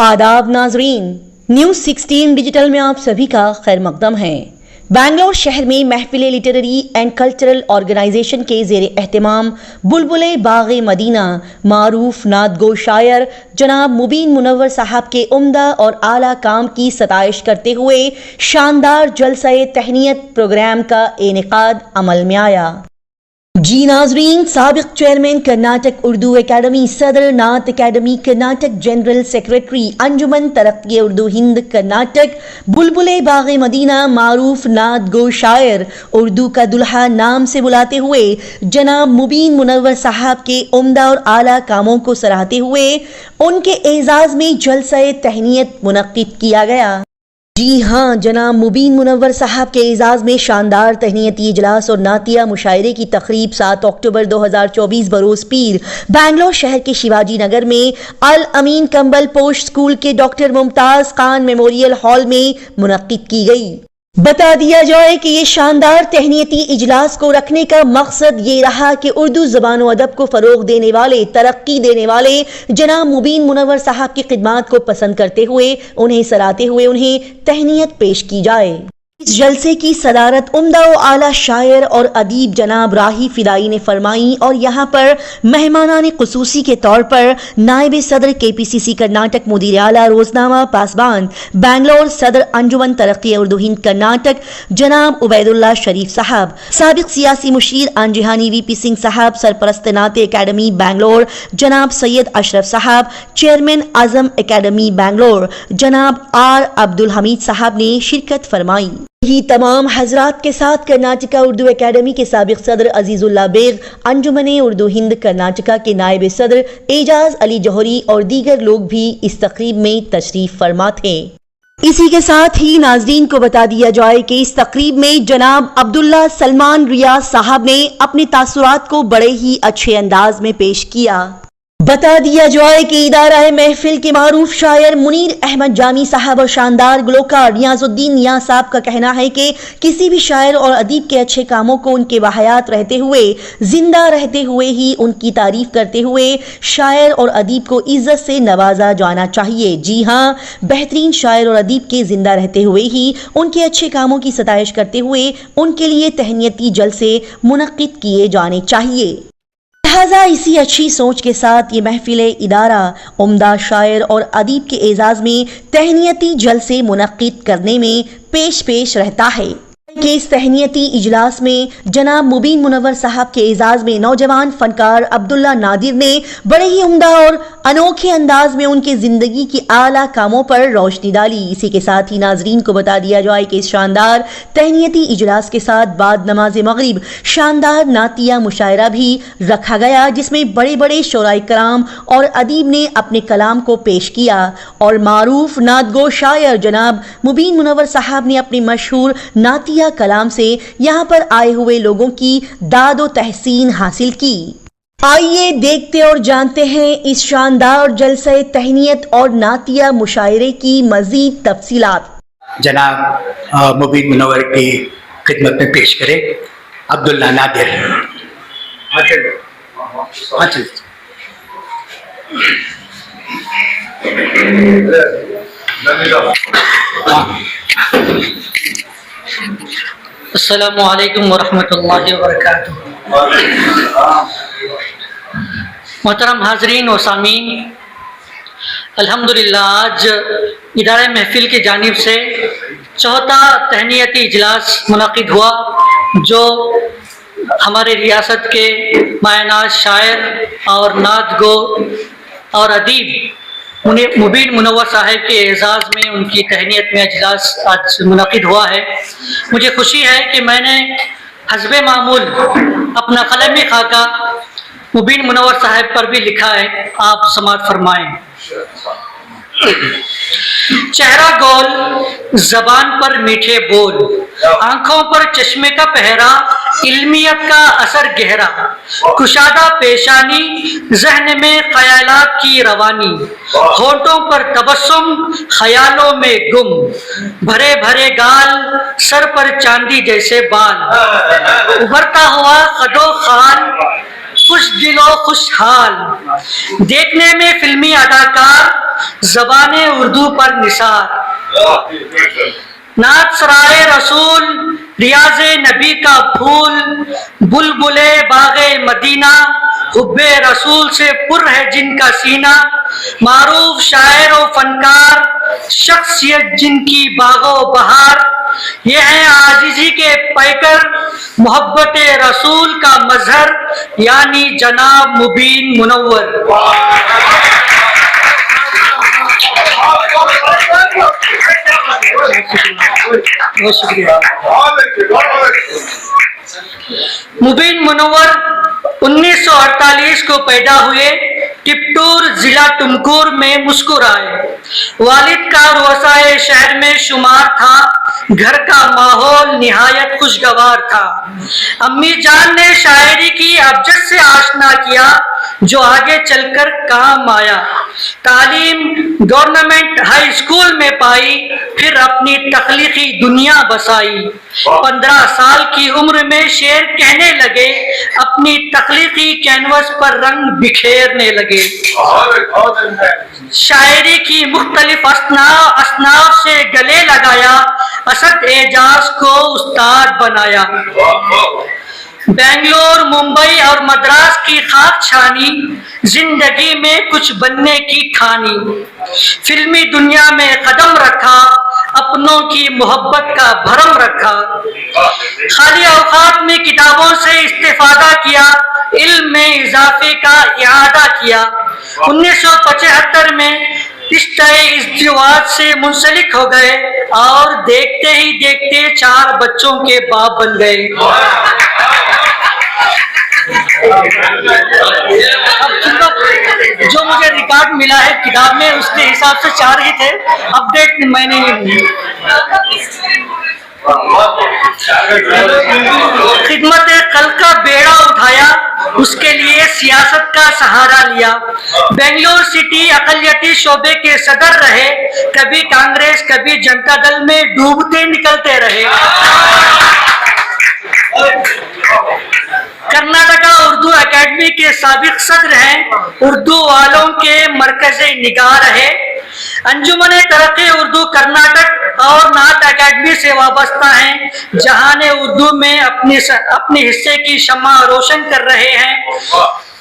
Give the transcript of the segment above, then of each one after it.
आदाब नाजरीन, news 16 digital में आप सभी का खैर मकदम है। बैंगलोर शहर में महफिल लिटरेरी एंड कल्चरल ऑर्गेनाइजेशन के ज़ेर एहतमाम बुलबुले बाग़े मदीना मारूफ नादगो शायर जनाब मुबीन मुनव्वर साहब के उम्दा और आला काम की सताइश करते हुए शानदार जलसा तहनीत प्रोग्राम का इनेकाद अमल में आया। जी नाजरीन, साबिक चेयरमैन कर्नाटक उर्दू एकेडमी, सदर नात एकेडमी कर्नाटक, जनरल सेक्रेटरी अंजुमन तरक्की उर्दू हिंद कर्नाटक, बुलबुले बाग़े मदीना मारूफ नात गो शायर उर्दू का दुल्हा नाम से बुलाते हुए जनाब मुबीन मुनव्वर साहब के उम्दा और आला कामों को सराहते हुए उनके एजाज में जलसा तहनीत मुनक्किद किया गया। जी हाँ, जनाब मुबीन मुनव्वर साहब के एजाज़ में शानदार तहनीती इजलास और नातिया मुशायरे की तकरीब 7 अक्टूबर 2024 बरोज़ पीर बैंगलोर शहर के शिवाजी नगर में अल अमीन कंबल पोस्ट स्कूल के doctor Mumtaz Khan memorial hall में मुनक्किद की गई। बता दिया जाए कि ये शानदार तहनीती इजलास को रखने का मकसद ये रहा कि उर्दू ज़बान व अदब को फ़रोग़ देने वाले, तरक्की देने वाले जनाब मुबीन मुनव्वर साहब की खिदमात को पसंद करते हुए उन्हें सराहते हुए उन्हें तहनीत पेश की जाए। इस जलसे की सदारत उम्दा व आला शायर और अदीब जनाब राही फिदाई ने फरमाई और यहाँ पर मेहमानान ख़ुसूसी के तौर पर नायब सदर KPCC कर्नाटक, मुदीर आला रोजनामा पासबान बैंगलोर, सदर अंजुमन तरक्की उर्दू हिंद कर्नाटक जनाब उबैदुल्ला शरीफ साहब, साबिक सियासी मुशीर आंजिहानी VP सिंह साहब, सरपरस्त नाते एकेडमी बैंगलोर जनाब सैयद अशरफ साहब, चेयरमैन आजम एकेडमी बैंगलोर जनाब R अब्दुल हमीद साहब ने शिरकत फरमाई। ही तमाम हजरात के साथ कर्नाटका उर्दू एकेडमी के साबिक सदर अजीजुल्ला बेग, अंजुमने उर्दू हिंद कर्नाटका के नायब सदर एजाज अली जौहरी और दीगर लोग भी इस तकरीब में तशरीफ फरमा थे। इसी के साथ ही नाजरीन को बता दिया जाए कि इस तकरीब में जनाब अब्दुल्ला सलमान रियाज साहब ने अपने तासुरात को बड़े ही अच्छे अंदाज में पेश किया। बता दिया जाए कि इदारा महफिल के मारूफ शायर मुनीर अहमद जामी साहब और शानदार गुलकार नियाजुद्दीन नियाज साहब का कहना है कि किसी भी शायर और अदीब के अच्छे कामों को उनके वाहयात रहते हुए, जिंदा रहते हुए ही उनकी तारीफ करते हुए शायर और अदीब को इज्जत से नवाजा जाना चाहिए। जी हाँ, बेहतरीन शायर और अदीब के जिंदा रहते हुए ही उनके अच्छे कामों की सताइश करते हुए उनके लिए तहनीती जलसे मुनक्किद किए जाने चाहिए। लिहाजा इसी अच्छी सोच के साथ ये महफिल इदारा उम्दा शायर और अदीब के एजाज में तहनीती जलसे मुनक्किद करने में पेश रहता है कि इस तहनीती इजलास में जनाब मुबीन मुनव्वर साहब के एजाज में नौजवान फनकार अब्दुल्ला नादिर ने बड़े ही उम्दा और अनोखे अंदाज में उनके जिंदगी की आला कामों पर रोशनी डाली। इसी के साथ ही नाजरीन को बता दिया जाए कि इस शानदार तहनीती इजलास के साथ बाद नमाज मगरिब शानदार नातिया मुशायरा भी रखा गया, जिसमें बड़े बड़े शोराए कराम और अदीब ने अपने कलाम को पेश किया और मारूफ नादगो शायर जनाब मुबीन मुनव्वर साहब ने अपने मशहूर नातिया कलाम से यहाँ पर आए हुए लोगों की दादो तहसीन हासिल की। आइए देखते और जानते हैं इस शानदार जलसे तहनीत और नातिया मुशायरे की मजीद तफसीलात। जनाब मुबीन मुनव्वर की खिदमत में पेश करें अब्दुल्ला नादिर। अस्सलामु अलैकुम वरहमतुल्लाहि वबरकातुहू। मोहतरम हाजरीन व सामीन, अल्हम्दुलिल्लाह आज इदारे महफिल की जानिब से चौथा तहनीती इजलास मुनक्किद हुआ, जो हमारे रियासत के मायनाज शायर और नात गो और अदीब मुबीन मुनव्वर साहब के एजाज़ में उनकी तहनीत में इजलास आज मुनक्किद हुआ है। मुझे खुशी है कि मैंने हस्बे मामूल अपना कलम खाका मुबीन मुनव्वर साहब पर भी लिखा है, आप समाअत फरमाएं। चेहरा गोल, जबान पर मीठे बोल, आंखों पर चश्मे का पहरा, इल्मियत का असर गहरा, कुशादा पेशानी, जहन में ख्यालात की रवानी, होठों पर तबस्सुम, ख्यालों में गुम, भरे भरे गाल, सर पर चांदी जैसे बाल, उभरता हुआ कदो खाल, खुश दिलो खुशहाल, देखने में फिल्मी अदाकार, ज़बाने उर्दू पर निसार। नात सराय रसूल, रियाज़े नबी का फूल, बुलबुले बागे मदीना, हुब्बे रसूल से पुर है जिनका सीना। मारूफ शायर व फनकार, शख्सियत जिनकी बागो बहार, ये है आजिज़ी के पैकर, मोहब्बत रसूल का मजहर, यानी जनाब मुबीन मुनव्वर। बहुत शुक्रिया। मुबीन मुनव्वर 1948 को पैदा हुए, टिप्टूर जिला टुमकुर में मुस्कुराए। वालिद का रुअसाए शहर में शुमार था, घर का माहौल निहायत खुशगवार था। अम्मी जान ने शायरी की अबजद से आशना किया, जो आगे चलकर काम आया। तालीम गवर्नमेंट हाई स्कूल में पाई, फिर अपनी तख्लीकी दुनिया बसाई। 15 साल की उम्र में शेर कहने लगे, अपनी तख्लीकी कैनवस पर रंग बिखेरने लगे। शायरी की मुख्तलिफ असनाफ से गले लगाया, असद एजाज को उस्ताद बनाया। बेंगलोर, मुंबई और मद्रास की खाक छानी, जिंदगी में कुछ बनने की ठानी। फिल्मी दुनिया में कदम रखा, अपनों की मोहब्बत का भरम रखा। खाली औकात में किताबों से इस्तेफादा किया, इल्म में इजाफे का इआदा किया। 1975 में इज़्दिवाज से मुंसलिक हो गए और देखते ही देखते 4 बच्चों के बाप बन गए। जो मुझे रिकॉर्ड मिला है किताब में, उसके हिसाब से 4 ही थे, अपडेट मैंने खिदमत खल्क का बेड़ा उठाया, उसके लिए सियासत का सहारा लिया। बेंगलोर सिटी अक़लियती शोबे के सदर रहे, कभी कांग्रेस कभी जनता दल में डूबते निकलते रहे। कर्नाटका उर्दू एकेडमी के साबिक सदर हैं, उर्दू वालों के मरकज़े निगाह रहे। अंजुमन तरक्की उर्दू कर्नाटक और नात एकेडमी से वाबस्ता हैं, जहां उर्दू में अपने हिस्से की शम्मा रोशन कर रहे हैं।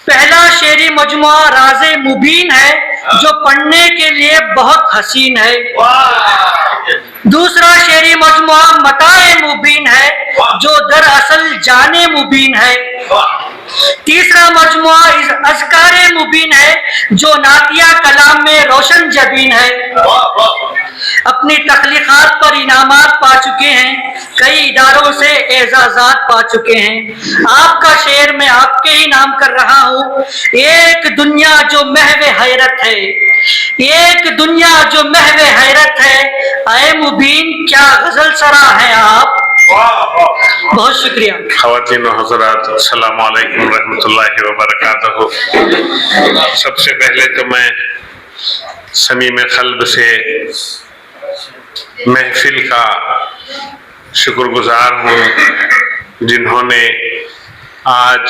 पहला शेरी मजमुआ राज़े मुबीन है, जो पढ़ने के लिए बहुत हसीन है। दूसरा शेरी मजमुआ मताए मुबीन है, जो दरअसल जाने मुबीन है। तीसरा मजमुआ अज़कारे मुबीन है, जो नातिया कलाम में रोशन जबीन है। अपनी तख्लीक़ात पर इनामात पा चुके हैं, कई इदारों से एजाज़ात पा चुके हैं। आपका शेर मैं आपके ही नाम कर रहा हूँ। एक दुनिया जो महवे हैरत है, एक दुनिया जो महवे हैरत है, आए मुबीन क्या गजल सरा है आप। बहुत शुक्रिया। ख़वातीन व हज़रात, अस्सलामु अलैकुम रहमतुल्लाहि व बरकातहू। सबसे पहले तो मैं समीम क़ल्ब से महफिल का शुक्रगुजार हूँ, जिन्होंने आज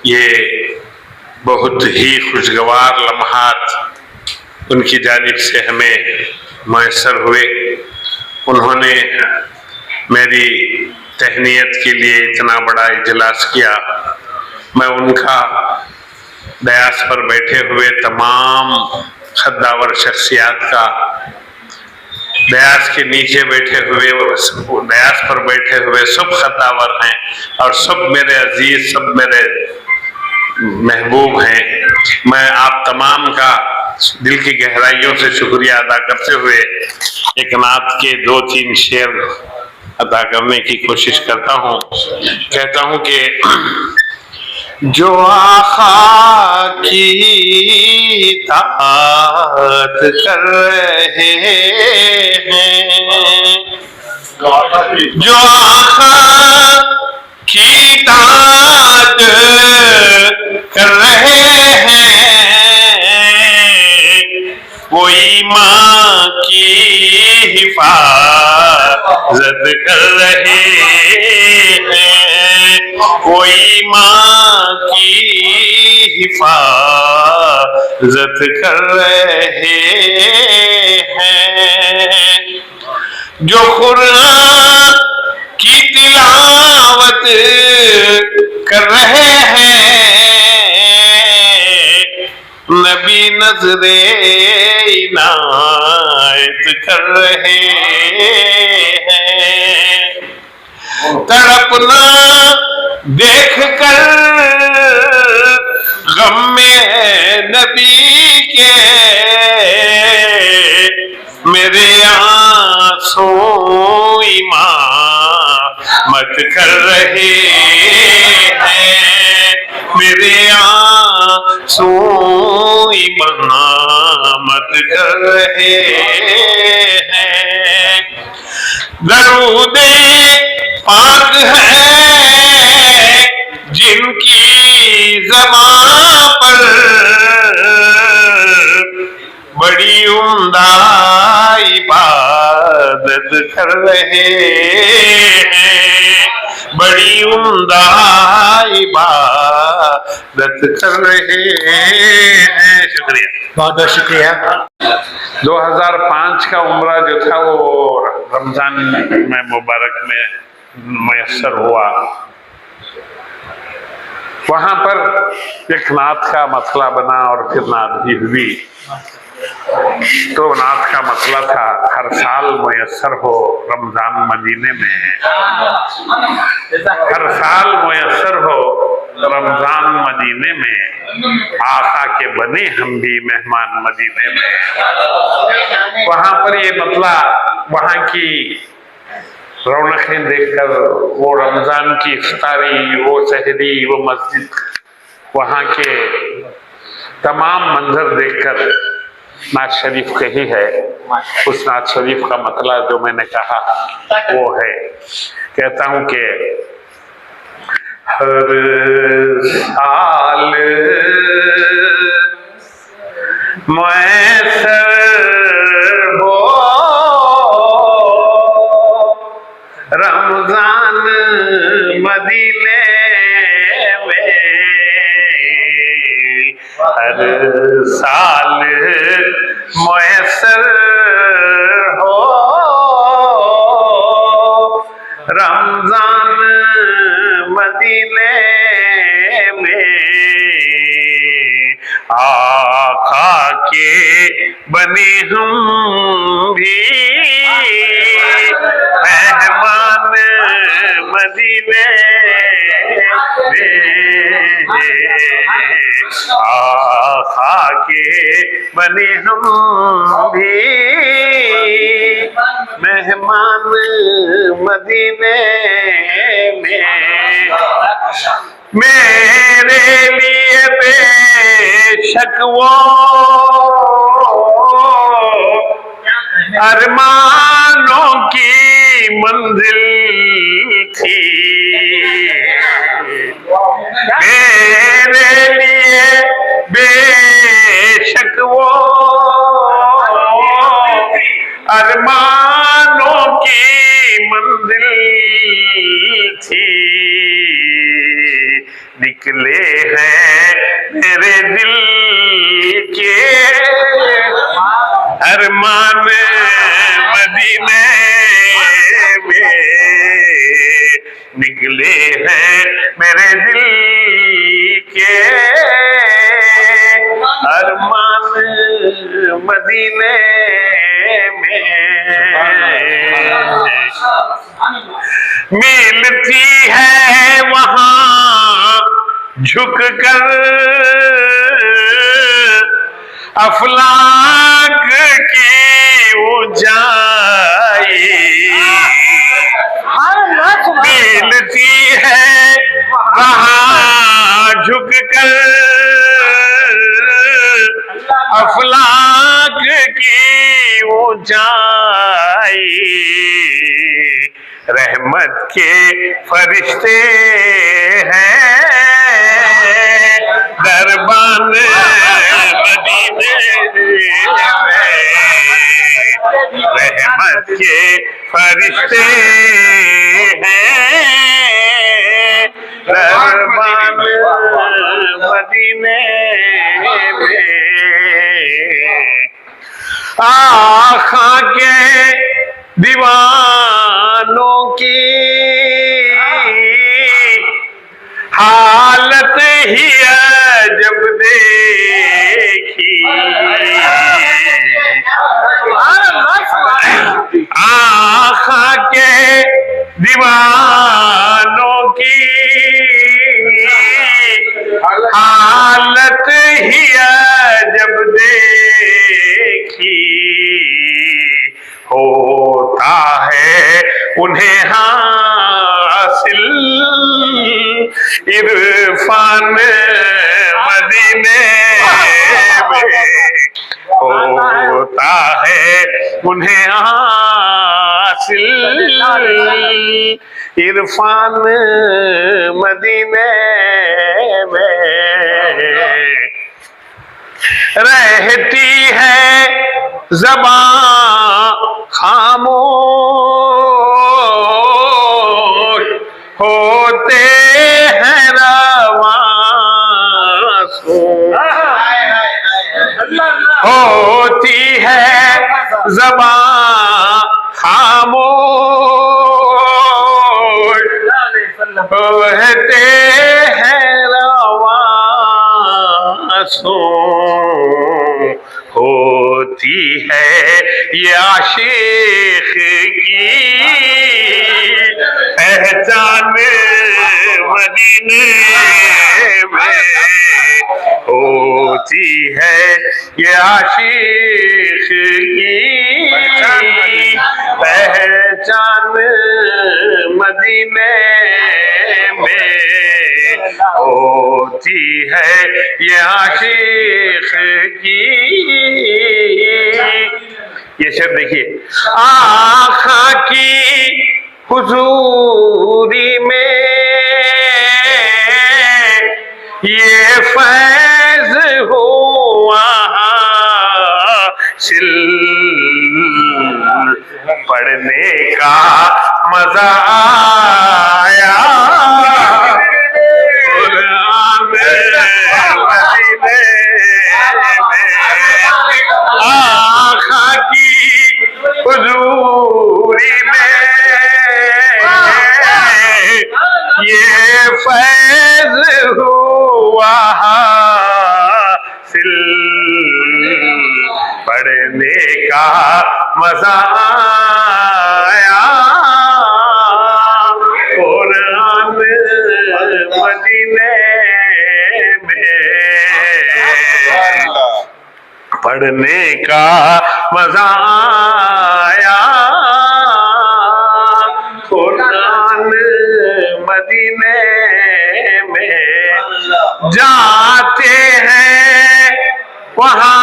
ये बहुत ही खुशगवार लम्हात उनकी जानिब से हमें मैसर हुए। उन्होंने मेरी तहनीयत के लिए इतना बड़ा इजलास किया। मैं उनका दयास पर बैठे हुए तमाम खद्दावर शख्सियात का, दयास के नीचे बैठे हुए, दयास पर बैठे हुए सब खद्दावर हैं और सब मेरे अजीज, सब मेरे महबूब हैं। मैं आप तमाम का दिल की गहराइयों से शुक्रिया अदा करते हुए एक नात के 2-3 शेर अदा करने की कोशिश करता हूँ। कहता हूँ कि जो आका की तात कर रहे हैं, जो आका की तात कर रहे हैं, कोई माँ की हिफाजत कर रहे हैं, कोई माँ की हिफाजत कर रहे हैं, जो कुरान की तिलावत कर रहे हैं, नबी नजरे इनायत कर रहे हैं। तड़पना देख कर गम में नबी के मेरे आंसू इमामत कर रहे हैं, मेरे आंसू इमामत कर रहे हैं। दरूदे पाक है जिनकी ज़बान पर, बड़ी उम्दा इबादत कर रहे हैं, बड़ी उम्दा इबादत कर रहे हैं। शुक्रिया, बहुत बहुत शुक्रिया। 2005 का उम्रा जो था वो रमजान में मुबारक में मयसर हुआ। वहां पर एक नात का मसला बना और फिर नात भी हुई। तो नात का मसला था हर साल मयसर हो रमजान मदीने में, हर साल मयसर हो रमजान मदीने में, आका के बने हम भी मेहमान मदीने में। वहां पर ये मसला, वहां की रौनकें देखकर, वो रमजान की इफ्तारी, वो सहरी, वो मस्जिद, वहां के तमाम मंजर देखकर नात शरीफ कही है। उस नात शरीफ का मतलब जो मैंने कहा वो है, कहता हूं कि हर साल मैसर हो रमजान मदीने में, हर साल मैसर हो रमजान मदीने में, आका के बने हम भी मेहमान मदीने में, आका के बने हम भी मेहमान मदीने में। मेरे लिए बेशक वो अरमानों की मंजिल थी, मेरे लिए बेशक वो अरमानों की मंजिल थी। निकले हैं मेरे दिल के अरमान मदीने में, निकले हैं मेरे दिल के अरमान मदीने में। मिलती है वहां झुक कर अफलाक की ऊंचाई, मिलती है वहां झुक कर अफलाक की ऊंचाई। रहमत के फरिश्ते हैं दरबान मदीने में, रहमत के फरिश्ते हैं दरबान मदीने में आखा के दीवानों की हालत ही जब देखी, आखा के दीवानों की हालत ही जब देखी, होता है उन्हें हासिल इरफान मदीने में, होता है उन्हें हासिल इरफान मदीने में। रहती है ज़बान खामोश, होते हैं रवां होती है ज़बान खामोश, होते हैं रवां होती है ये आशिक की पहचान मदीने में, होती है ये आशिक की पहचान मदीने में, होती है ये आशिक की। ये शब्द देखिए, आखा की हुजूरी में ये फैज हुआ हासिल, पढ़ने का मजा आया कुरान मदीने में, आखा की हुजूरी में ये फैज हुआ हासिल, पढ़ने का मजा आया कुरान मदीने में, पढ़ने का मजा आया कुरान मदीने में। जाते हैं वहाँ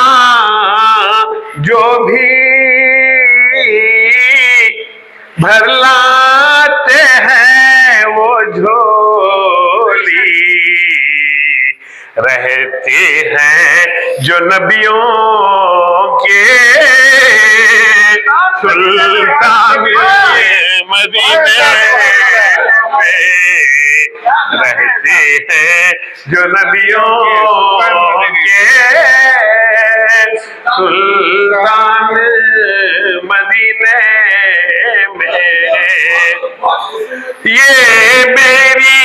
जो भी भर लाते हैं वो झोली, रहते हैं जो नबियों के सुल्तान मदीने में, रहते हैं जो नबियों के सुल्तान मदीने में। ये मेरी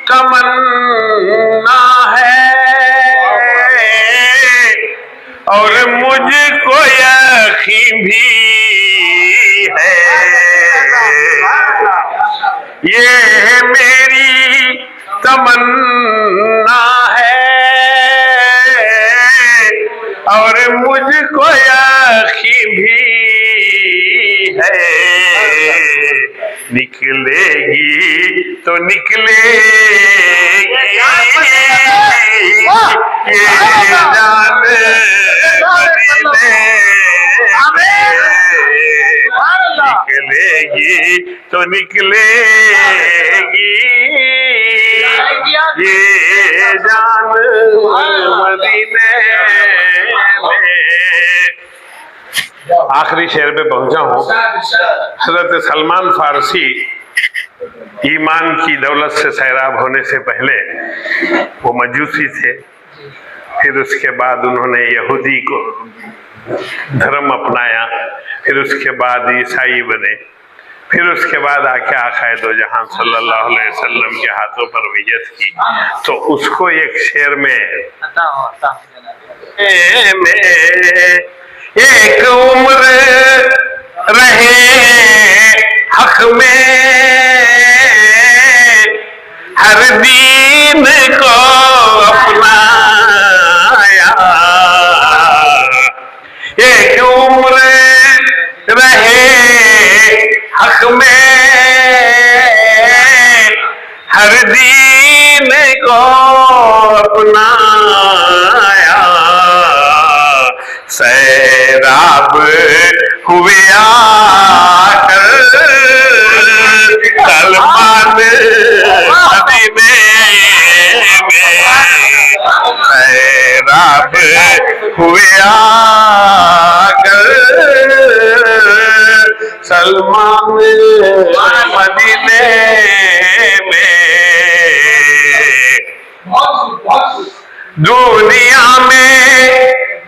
तमन्ना है और मुझको यकीन भी है, ये मेरी तमन्ना है और मुझको यकीन भी है, निकलेगी तो निकलेगी ये जान निकलेगी तो निकलेगी ये जान मदीने में। आखिरी शेर पे पहुंचा हूं। हज़रत सलमान फारसी ईमान की दौलत से सैराब होने से पहले वो मजूसी थे, फिर उसके बाद उन्होंने यहूदी को धर्म अपनाया, फिर उसके बाद ईसाई बने, फिर उसके बाद आके आकाए दो जहां सल्लल्लाहु अलैहि वसल्लम के हाथों पर बैयत की। तो उसको एक शेर में एक उम्र रहे हक में हर दीन को अपनाया, एक उम्र रहे हक में हर दीन को अपनाया, सैराब हुए आकर सलमान मदीने में, सैराब हुए आकर सलमान मदीने में। दुनिया में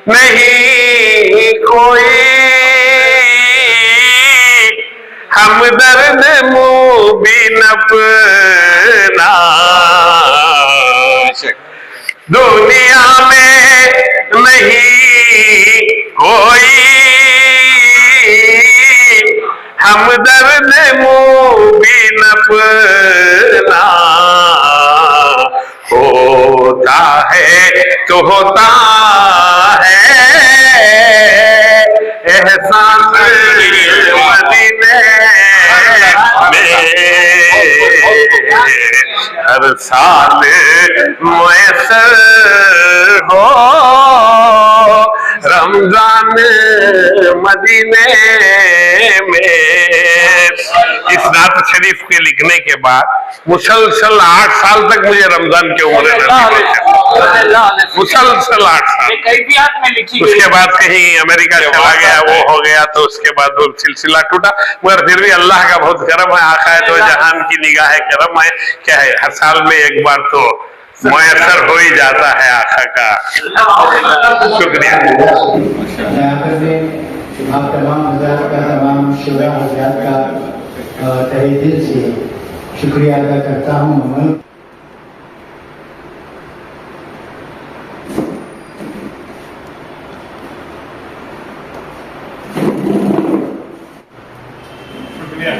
नहीं कोई हमदर्द मुबीन अपना, दुनिया में नहीं कोई हमदर्द मुबीन अपना, होता है तो होता है एहसान मदीने में, हर साल मुयस्सर हो रमजान मदीने में। इस नात शरीफ के लिखने के बाद मुसलसल 8 साल तक मुझे रमजान के उम्र मुसलसल 8 साल। उसके बाद कहीं अमेरिका चला गया, वो हो गया, तो उसके बाद वो सिलसिला टूटा। मगर फिर भी अल्लाह का बहुत करम है, आकाए दो जहान की निगाह करम है, क्या है, हर साल में एक बार तो मुयस्सर हो ही जाता है आका का। शुक्रिया। आप तमाम हज़रात का, तमाम शुरा हज़रात का तहे दिल से शुक्रिया अदा करता हूँ। शुक्रिया।